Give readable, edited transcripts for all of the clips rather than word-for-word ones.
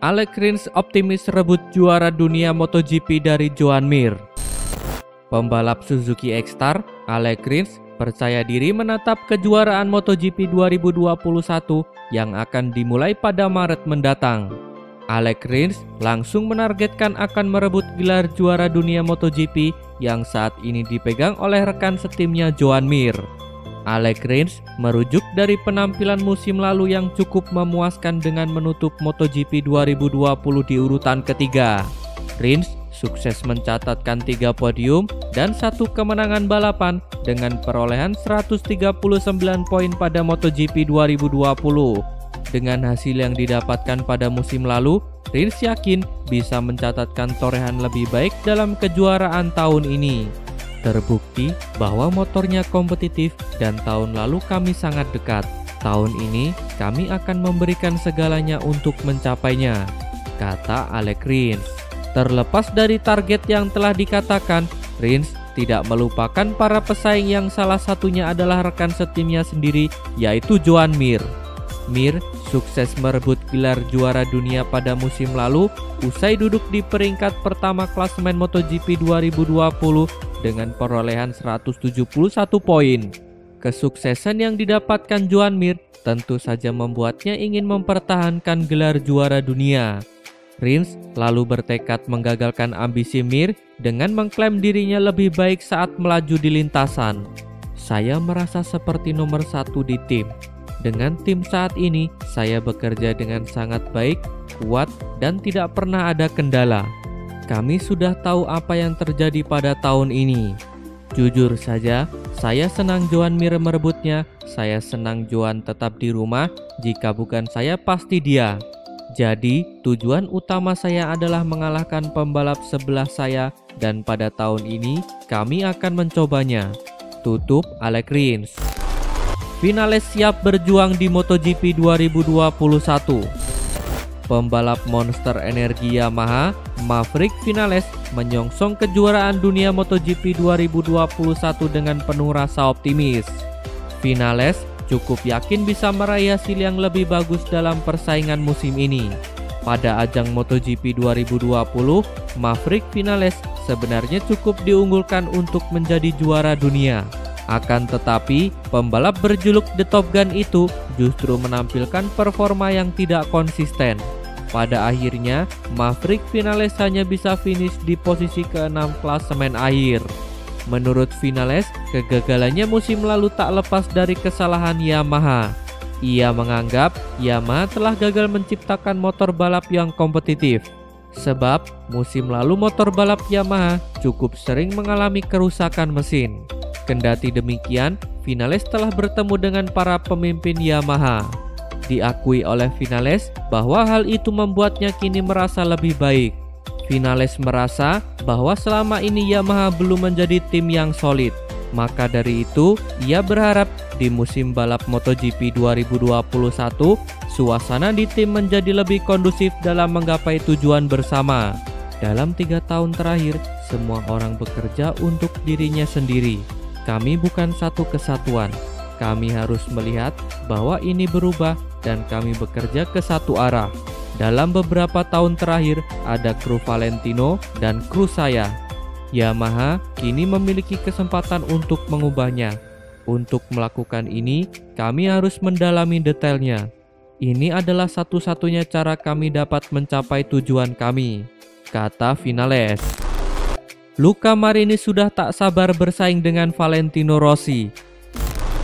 Alex Rins optimis rebut juara dunia MotoGP dari Joan Mir. Pembalap Suzuki X-Star, Alex Rins percaya diri menatap kejuaraan MotoGP 2021 yang akan dimulai pada Maret mendatang. Alex Rins langsung menargetkan akan merebut gelar juara dunia MotoGP yang saat ini dipegang oleh rekan setimnya Joan Mir. Alex Rins merujuk dari penampilan musim lalu yang cukup memuaskan dengan menutup MotoGP 2020 di urutan ketiga. Rins sukses mencatatkan 3 podium dan 1 kemenangan balapan dengan perolehan 139 poin pada MotoGP 2020. Dengan hasil yang didapatkan pada musim lalu, Rins yakin bisa mencatatkan torehan lebih baik dalam kejuaraan tahun ini. Terbukti bahwa motornya kompetitif dan tahun lalu kami sangat dekat. Tahun ini kami akan memberikan segalanya untuk mencapainya, kata Alex Rins. Terlepas dari target yang telah dikatakan, Rins tidak melupakan para pesaing yang salah satunya adalah rekan setimnya sendiri, yaitu Joan Mir. Mir sukses merebut gelar juara dunia pada musim lalu usai duduk di peringkat pertama klasemen MotoGP 2020 dengan perolehan 171 poin. Kesuksesan yang didapatkan Joan Mir tentu saja membuatnya ingin mempertahankan gelar juara dunia. Rins lalu bertekad menggagalkan ambisi Mir dengan mengklaim dirinya lebih baik saat melaju di lintasan. Saya merasa seperti nomor 1 di tim. Dengan tim saat ini, saya bekerja dengan sangat baik, kuat, dan tidak pernah ada kendala. Kami sudah tahu apa yang terjadi pada tahun ini. Jujur saja, saya senang Joan Mir merebutnya. Saya senang Joan tetap di rumah. Jika bukan saya, pasti dia. Jadi, tujuan utama saya adalah mengalahkan pembalap sebelah saya, dan pada tahun ini kami akan mencobanya. Tutup Alex Rins. Vinales siap berjuang di MotoGP 2021. Pembalap monster energi Yamaha, Maverick Vinales menyongsong kejuaraan dunia MotoGP 2021 dengan penuh rasa optimis. Vinales cukup yakin bisa meraih hasil yang lebih bagus dalam persaingan musim ini. Pada ajang MotoGP 2020, Maverick Vinales sebenarnya cukup diunggulkan untuk menjadi juara dunia. Akan tetapi, pembalap berjuluk The Top Gun itu justru menampilkan performa yang tidak konsisten. Pada akhirnya, Maverick Vinales hanya bisa finish di posisi ke-6 klasemen akhir. Menurut Vinales, kegagalannya musim lalu tak lepas dari kesalahan Yamaha. Ia menganggap Yamaha telah gagal menciptakan motor balap yang kompetitif. Sebab, musim lalu motor balap Yamaha cukup sering mengalami kerusakan mesin. Kendati demikian, Vinales telah bertemu dengan para pemimpin Yamaha. Diakui oleh Vinales bahwa hal itu membuatnya kini merasa lebih baik. Vinales merasa bahwa selama ini Yamaha belum menjadi tim yang solid. Maka dari itu, ia berharap di musim balap MotoGP 2021, suasana di tim menjadi lebih kondusif dalam menggapai tujuan bersama. Dalam 3 tahun terakhir, semua orang bekerja untuk dirinya sendiri. Kami bukan satu kesatuan. Kami harus melihat bahwa ini berubah dan kami bekerja ke satu arah. Dalam beberapa tahun terakhir, ada kru Valentino dan kru saya. Yamaha kini memiliki kesempatan untuk mengubahnya. Untuk melakukan ini, kami harus mendalami detailnya. Ini adalah satu-satunya cara kami dapat mencapai tujuan kami, kata Vinales. Luca Marini sudah tak sabar bersaing dengan Valentino Rossi.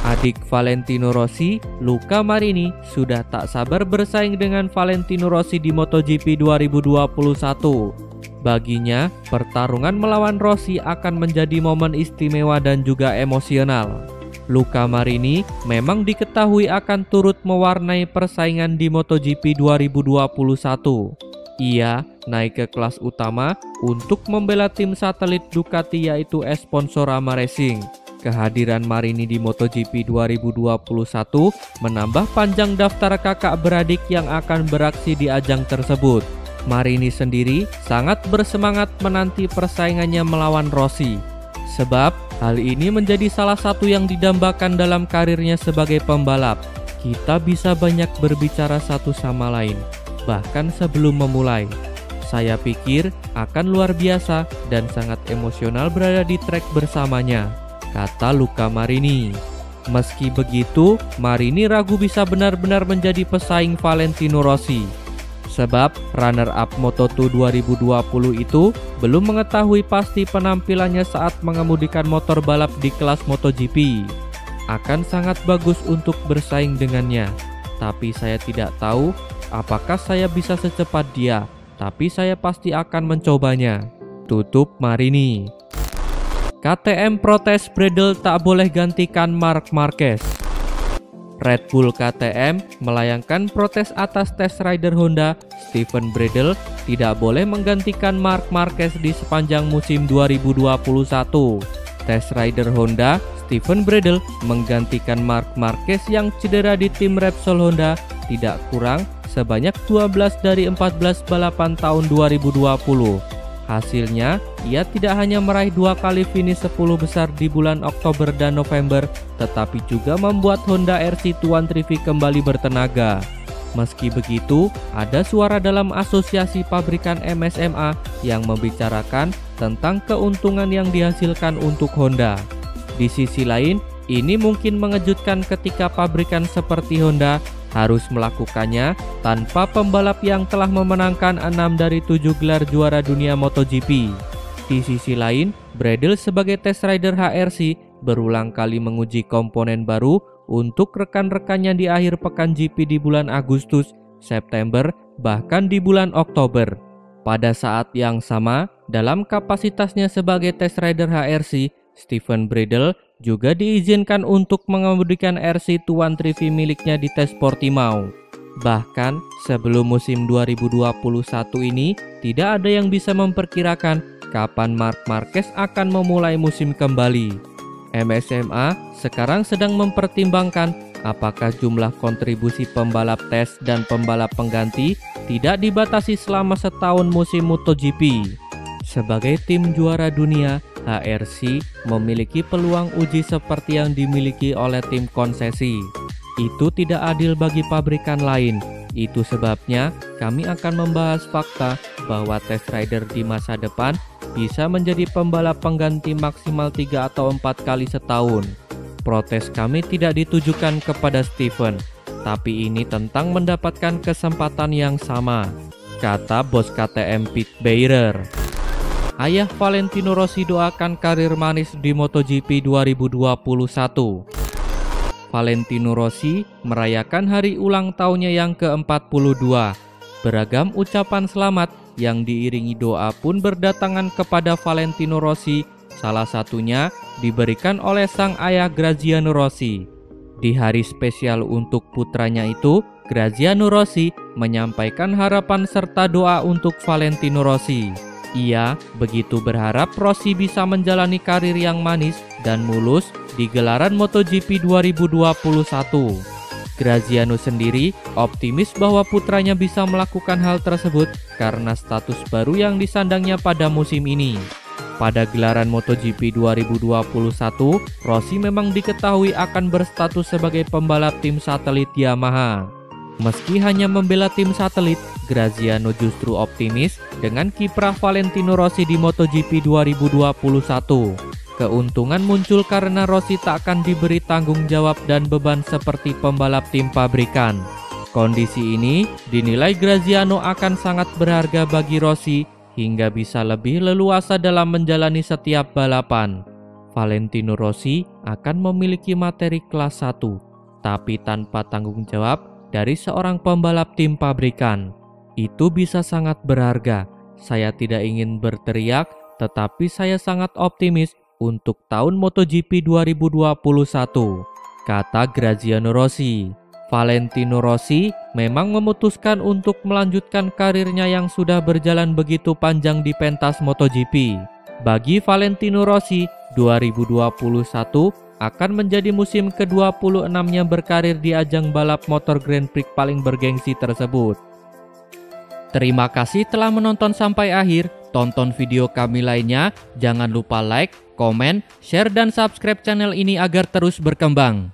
Adik Valentino Rossi, Luca Marini, sudah tak sabar bersaing dengan Valentino Rossi di MotoGP 2021. Baginya, pertarungan melawan Rossi akan menjadi momen istimewa dan juga emosional. Luca Marini memang diketahui akan turut mewarnai persaingan di MotoGP 2021. Ia naik ke kelas utama untuk membela tim satelit Ducati yaitu Sponsorama Racing. Kehadiran Marini di MotoGP 2021 menambah panjang daftar kakak beradik yang akan beraksi di ajang tersebut. Marini sendiri sangat bersemangat menanti persaingannya melawan Rossi. Sebab hal ini menjadi salah satu yang didambakan dalam karirnya sebagai pembalap. Kita bisa banyak berbicara satu sama lain, bahkan sebelum memulai. Saya pikir akan luar biasa dan sangat emosional berada di trek bersamanya, kata Luca Marini. Meski begitu, Marini ragu bisa benar-benar menjadi pesaing Valentino Rossi. Sebab runner-up Moto2 2020 itu belum mengetahui pasti penampilannya saat mengemudikan motor balap di kelas MotoGP. Akan sangat bagus untuk bersaing dengannya, tapi saya tidak tahu apakah saya bisa secepat dia, tapi saya pasti akan mencobanya, tutup Marini. KTM protes Bradle tak boleh gantikan Marc Marquez. Red Bull KTM melayangkan protes atas test rider Honda Steven Bradle tidak boleh menggantikan Marc Marquez di sepanjang musim 2021. Test rider Honda Steven Bradle menggantikan Marc Marquez yang cedera di tim Repsol Honda tidak kurang sebanyak 12 dari 14 balapan tahun 2020. Hasilnya, ia tidak hanya meraih 2 kali finish 10 besar di bulan Oktober dan November, tetapi juga membuat Honda RC Tuan Trivi kembali bertenaga. Meski begitu, ada suara dalam asosiasi pabrikan MSMA yang membicarakan tentang keuntungan yang dihasilkan untuk Honda. Di sisi lain, ini mungkin mengejutkan ketika pabrikan seperti Honda harus melakukannya tanpa pembalap yang telah memenangkan 6 dari 7 gelar juara dunia MotoGP. Di sisi lain, Bradle sebagai test rider HRC berulang kali menguji komponen baru untuk rekan-rekannya di akhir pekan GP di bulan Agustus, September, bahkan di bulan Oktober. Pada saat yang sama, dalam kapasitasnya sebagai test rider HRC, Steven Bradle juga diizinkan untuk mengemudikan RC Tuan Trivi miliknya di tes Portimao. Bahkan sebelum musim 2021 ini, tidak ada yang bisa memperkirakan kapan Marc Marquez akan memulai musim kembali. MSMA sekarang sedang mempertimbangkan apakah jumlah kontribusi pembalap tes dan pembalap pengganti tidak dibatasi selama setahun musim MotoGP. Sebagai tim juara dunia, HRC memiliki peluang uji seperti yang dimiliki oleh tim konsesi. Itu tidak adil bagi pabrikan lain. Itu sebabnya kami akan membahas fakta bahwa test rider di masa depan bisa menjadi pembalap pengganti maksimal 3 atau 4 kali setahun. Protes kami tidak ditujukan kepada Steven, tapi ini tentang mendapatkan kesempatan yang sama, kata bos KTM Pete Beirer. Ayah Valentino Rossi doakan karir manis di MotoGP 2021. Valentino Rossi merayakan hari ulang tahunnya yang ke-42. Beragam ucapan selamat yang diiringi doa pun berdatangan kepada Valentino Rossi, salah satunya diberikan oleh sang ayah Graziano Rossi. Di hari spesial untuk putranya itu, Graziano Rossi menyampaikan harapan serta doa untuk Valentino Rossi. Ia begitu berharap Rossi bisa menjalani karir yang manis dan mulus di gelaran MotoGP 2021. Graziano sendiri optimis bahwa putranya bisa melakukan hal tersebut karena status baru yang disandangnya pada musim ini. Pada gelaran MotoGP 2021, Rossi memang diketahui akan berstatus sebagai pembalap tim satelit Yamaha. Meski hanya membela tim satelit, Graziano justru optimis dengan kiprah Valentino Rossi di MotoGP 2021. Keuntungan muncul karena Rossi tak akan diberi tanggung jawab dan beban seperti pembalap tim pabrikan. Kondisi ini dinilai Graziano akan sangat berharga bagi Rossi hingga bisa lebih leluasa dalam menjalani setiap balapan. Valentino Rossi akan memiliki materi kelas 1, tapi tanpa tanggung jawab dari seorang pembalap tim pabrikan. Itu bisa sangat berharga. Saya tidak ingin berteriak, tetapi saya sangat optimis untuk tahun MotoGP 2021, kata Graziano Rossi. Valentino Rossi memang memutuskan untuk melanjutkan karirnya yang sudah berjalan begitu panjang di pentas MotoGP. Bagi Valentino Rossi, 2021 akan menjadi musim ke-26-nya berkarir di ajang balap motor Grand Prix paling bergengsi tersebut. Terima kasih telah menonton sampai akhir. Tonton video kami lainnya. Jangan lupa like, komen, share, dan subscribe channel ini agar terus berkembang.